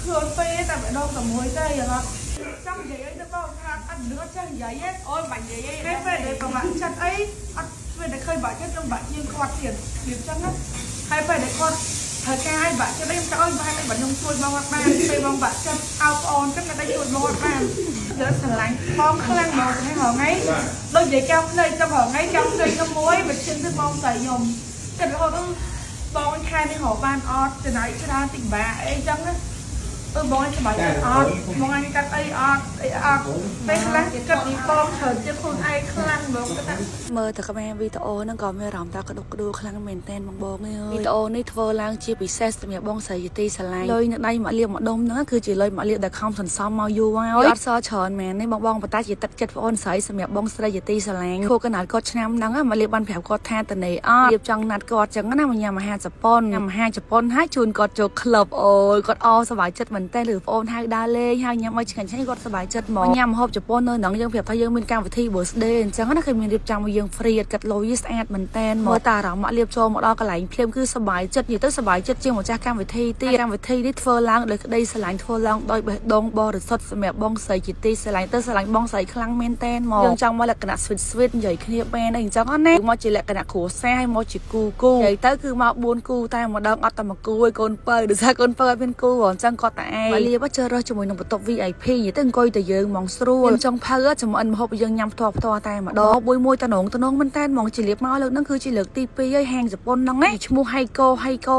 ខ្លួនពេតែម្ដងតែមួយទេយល់ចង់និយាយអីទៅបងថាអត់លឿនចេះនិយាយទេអូយមិននិយាយទេពេលដែលប្រមាថចិត្តអីអត់ពេលដែលឃើញបាក់ចិត្តនឹងបាក់ជាងគាត់ទៀតវាអញ្ចឹងណាហើយពេលដែលគាត់ធ្វើការឲ្យបាក់ចិត្តខ្ញុំចង់ឲ្យបាក់ឲ្យខ្ញុំជួយបងអត់បានពេលបងបាក់ចិត្តអោបអូនចឹងតែជួយបងអត់បានលឿនស្រឡាញ់បងខ្លាំងមកទៅហងៃដូចនិយាយកៅភ្នែកទៅហងៃកៅភ្នែកទៅមួយមិនជិនទៅបងស្រីខ្ញុំចិត្តរហូតដល់បងខែនេះរកបានអត់ចំណាយច្រើនតិចបាក់អីចឹងណាបងសប្បាយចិត្តអត់បងអញកាត់អីអត់ពេលខ្លះកាត់ពីបងច្រើនជាខ្លួនឯងខ្លាំងហ្មងគាត់ថាមើលតែក្មេងវីដេអូហ្នឹងក៏មានអារម្មណ៍ថាក្តុកក្តួលខ្លាំងមែនតើបងនេះវីដេអូនេះធ្វើឡើងជាពិសេសសម្រាប់បងស្រីយទីសាឡាញ់លុយនៅដៃមកលៀបមកដុំហ្នឹងគឺជាលុយមកលៀបដែលខំសន្សំមកយូរហើយអត់សល់ច្រើនមែនទេបងប៉ុន្តែជាទឹកចិត្តបងស្រីសម្រាប់បងស្រីយទីសាឡាញ់ខួរកណ្ដាលគាត់ឆ្នាំហ្នឹងមកលៀបបានប្រាប់គាត់ថាតនេអត់លៀបចង់ណាត់គាត់ចឹងណាមកញ៉ាំអាហារជប៉ុនហើយជូនគាត់ចូលក្លឹបអូយគាត់អសប្បាយចិត្តមែនតើឬបងអូនហៅដើរលេងហើយញ៉ាំឲ្យឆ្ងាញ់គាត់សប្បាយចិត្តហ្មងញ៉ាំម្ហូបជប៉ុននៅហ្នឹងយើងប្រាប់ថាយើងមានកម្មវិធី birthday អញ្ចឹងណាគឺមានរៀបចំឲ្យយើង free កាត់លុយស្អាតមែនតើមើលតាអារម្មណ៍មកលៀបចូលមកដល់កន្លែងភ្លាមគឺសប្បាយចិត្តនិយាយទៅសប្បាយចិត្តជាងម្ចាស់កម្មវិធីទៀតកម្មវិធីនេះធ្វើឡើងដោយក្តីស្រឡាញ់ធ្វើឡើងដោយបេះដូងបរិសុទ្ធសម្រាប់បងស្រីជាទីស្រឡាញ់ទៅស្រឡាញ់បងស្រីខ្លាំងមែនតើមកយើងចង់មកលក្ខណៈ sweet និយាយគ្នាបែនអីអញ្ចឹងណាមកជាលក្ខណៈគ្រួសារហើយមកជាគូនិយាយទៅគឺមក4គូតែម្ដងអត់តែមួយគូឯងកូនបើដោយសារកូនបើអត់មានគូអញ្ចឹងគាត់តែឯងលៀបជើរើសជាមួយនឹងបន្ទប់ VIP និយាយទៅអង្គុយតែយើងហ្មងស្រួលចង់ផៅចំអិនម្ហូបយើងញ៉ាំផ្ទាល់តែម្ដងមួយតំណងមែនតើហ្មងជាលៀបមកលើកហ្នឹងគឺជាលើកទី2ហើយហាងជប៉ុនហ្នឹងណាឈ្មោះហៃកូ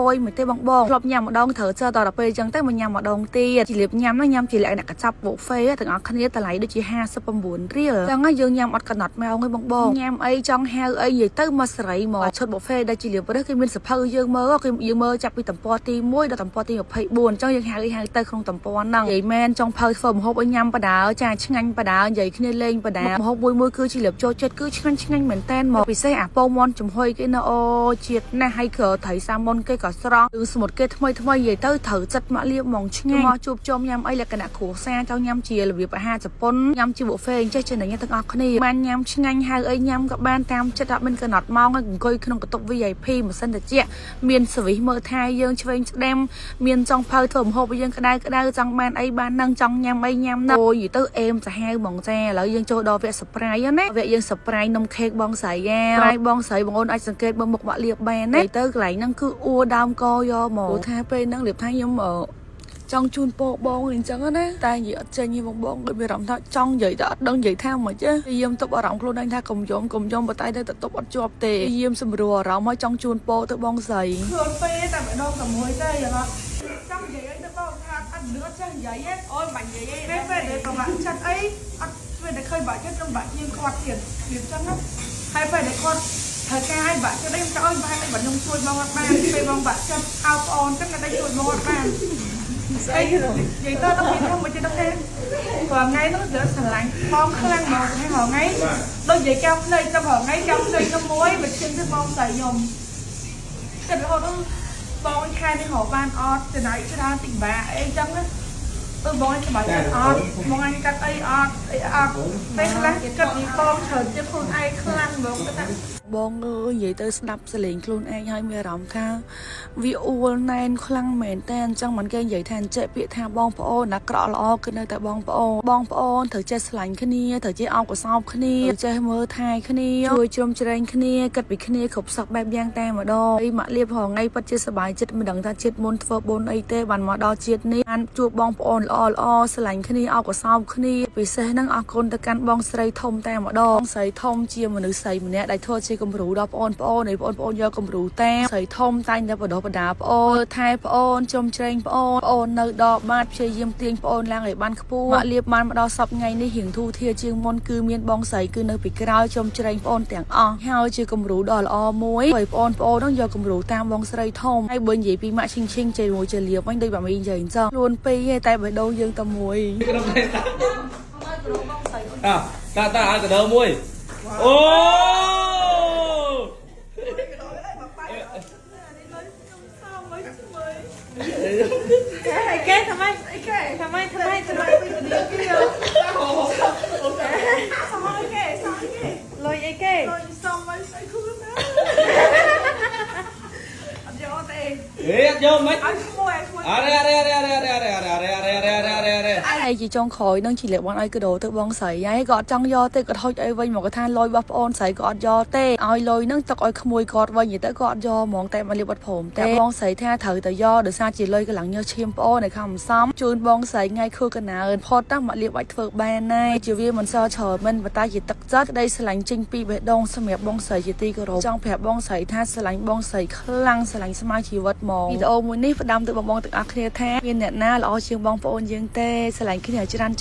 អីមិនទេបងធ្លាប់ញ៉ាំម្ដងត្រូវចើដល់ពេលអញ្ចឹងទៅមកញ៉ាំម្ដងទៀតជាលៀបញ៉ាំហ្នឹងញ៉ាំជាលក្ខណៈកញ្ចប់ buffet ទាំងអស់គ្នាតម្លៃដូចជា59រៀលអញ្ចឹងយើងញ៉ាំអត់កំណត់ម៉ោងទេបងញ៉ាំអីចង់ហៅអីនិយាយទៅមកសេរីមកឈុត buffet ដែលជាលៀបរើសគេមានសភៅយើងមើលយើងមើលចាប់ពីទំព័រទី1ដល់ទំព័រទី24អញ្ចឹងយើងហៅទៅក្នុងទំព័រហ្នឹងនិយាយមែនចង់ផៅធ្វើម្ហូបឲ្យញ៉ាំបដាចាឆ្ងាញ់បដានិយាយគ្នាលេងបដាម្ហូបមួយគឺជាលៀបចូលចិត្តគឺឆ្ងាញ់មែនតើមកពិសេសអាពងមន់ចំហុយគេណាអូជាតិណាស់ហើយក្រត្រីសាម៉ុនគេក៏ស្រស់ឬសមុទ្រគេថ្មីនិយាយទៅត្រូវចិត្តមកលៀបហ្មងឆ្ងាញ់មកជួបជុំញ៉ាំអីលក្ខណៈគ្រួសារចង់ញ៉ាំជារបៀបអាហារជប៉ុនញ៉ាំជា buffet អញ្ចេះចំណេញទាំងអស់គ្នាបានញ៉ាំឆ្ងាញ់ហៅអីញ៉ាំក៏បានតាមចិត្តអត់មានកំណត់ម៉ោងអង្គុយក្នុងបន្ទប់ VIP ម៉ាស៊ីនត្រជាក់មានសេវីសមើលថែយើងឆ្វេងស្ដាំមានចង់ផៅធ្វើម្ហូបយើងក្តៅចង់បានអីបាននឹងចង់ញ៉ាំអីញ៉ាំណាអូយទៅអេមសាហាវហ្មងចាឥឡូវយើងចូលដល់វគ្គ surprise ណាវគ្គយើង surprise នំខេកបងស្រីបងស្រីបងអូនអាចសង្កេតមើលមុខបាក់លៀបបានណាទៅកន្លែងហ្នឹងគឺអួរដើមកយកមកថាពេលហ្នឹងលៀបថាខ្ញុំចង់ជូនពរបងអញ្ចឹងណាតែនិយាយអត់ចេញទេបងដូចមានអារម្មណ៍ថាចង់និយាយតែអត់ដឹងនិយាយថាមិនចេះយាមទប់អារម្មណ៍ខ្លួនឯងថាកុំយំប៉ុន្តែទៅទប់អត់ជាប់ទេយាមសម្រួលអារម្មណ៍មកចង់ជូនពរទៅបងស្រីខ្លួនពេតែម្ដងតែមួយទេយល់ចង់និយាយអីទៅបងថាអត់លឿនចេះនិយាយទេអូយមិននិយាយទេពេលដែលប្រមាថចិត្តអីអត់ពេលដែលឃើញបាក់ចិត្តនឹងបាក់ជាងគាត់ទៀតវាអញ្ចឹងណាហើយពេលដែលគាត់ធ្វើការឲ្យបាក់ចិត្តខ្ញុំចង់ឲ្យបាក់ខ្ញុំជួយបងអត់បានពេលបងបាក់ចិត្តអោបអូនចឹងតែជួយបងអត់បានស្អីនិយាយទៅដល់ពេលហ្នឹងមិនចិត្តទេព្រោះថ្ងៃហ្នឹងយើងស្រឡាញ់បងខ្លាំងមកថ្ងៃរងៃដូចនិយាយកៅភ្នែកទៅរងាយកៅភ្នែកទៅមួយមិនជិនទៅបងស្រីខ្ញុំចិត្តរហូតដល់បងខែនេះរកបានអត់ចំណាយច្រើនតិចបាក់អីចឹងណាបងសប្បាយចិត្តអត់បងអញកាត់អីអត់ពេលខ្លះកាត់ពីបងច្រើនជាខ្លួនឯងខ្លាំងហ្មងគាត់ថាបងអើយនិយាយទៅស្ដាប់សលេងខ្លួនឯងហើយមានអារម្មណ៍ថាវាអួលណែនខ្លាំងមែនតើអញ្ចឹងមិនគេនិយាយថាអញ្ចេះពាក្យថាបងប្អូនណាក្រក់ល្អគឺនៅតែបងប្អូនត្រូវចេះស្រឡាញ់គ្នាត្រូវចេះអោបកសោបគ្នាចេះមើលថែគ្នាជួយជ្រោមជ្រែងគ្នាគិតពីគ្នាគ្រប់សក់បែបយ៉ាងតែម្ដងអីមកលៀបរងៃពិតជាសប្បាយចិត្តមិនដឹងថាជាតិមុនធ្វើបុណ្យអីទេបានមកដល់ជាតិនេះបានជួបបងប្អូនល្អស្រឡាញ់គ្នាអោបកសោបគ្នាពិសេសហ្នឹងអរគុណទៅកាន់បងស្រីធំតែម្ដងស្រីធំជាមនុស្សស្រីម្នាក់ដែលធ្វើជាគំរូដល់បងប្អូនយកគំរូតាមស្រីធំតែងតែបដិបដាបងប្អូនថែបងប្អូនជំជ្រែងបងប្អូននៅដល់បាតព្យាយាមទាញបងប្អូនឡើងឲ្យបានខ្ពស់មកលៀបបានមកដល់សប្តាហ៍ថ្ងៃនេះរៀងធូរធារជាងមុនគឺមានបងស្រីគឺនៅពីក្រោយជំជ្រែងបងប្អូនទាំងអស់ហើយជាគំរូដ៏ល្អមួយហើយបងប្អូនហ្នឹងយកគំរូតាមបងស្រីធំហើយបើនិយាយពីម៉ាក់ឈិងជាមួយជាលៀបវិញដូចបាមីនិយាយអញ្ចឹងខ្លួនពេកទេតែបេះដូងយើងតែមួយតាឲ្យកដោមួយអូគេทำไมលុយអីគេលុយសុំឲ្យស្អីខ្លួនណាអត់យកទេអេអត់យកមិនឲ្យឈ្មោះអរេ ai chỉ trong khói nâng chỉ lệ bọn ai cứ đổ tự bong sấy ấy gọt trong do tê gọt thôi ai vay một cái than lôi bắp ôn sấy gọt do tê ai lôi nâng tóc ai khmui gọt vay gì tới gọt do món tê mà liệp bật phồng tê bong sấy tha thử tự do được xa chỉ lôi cái lẳng nhớ chim po này không xóm chun bong sấy ngay khư cái nào phô tắc mà liệp bạch phượng ban này chỉ vì mình sao chờ mình và ta chỉ tắc chất đây sẽ lạnh trinh pi bệ đông xâm nhập bong sấy chỉ ti cái rồi trong phẹp bong sấy tha sẽ lạnh bong sấy khăng sẽ lạnh smart chỉ vật mòn video muốn nít và đâm tự bong tự ác kia tha viên nẹt na là chiên bong ôn dương tê sẽ lạnh cái này chăn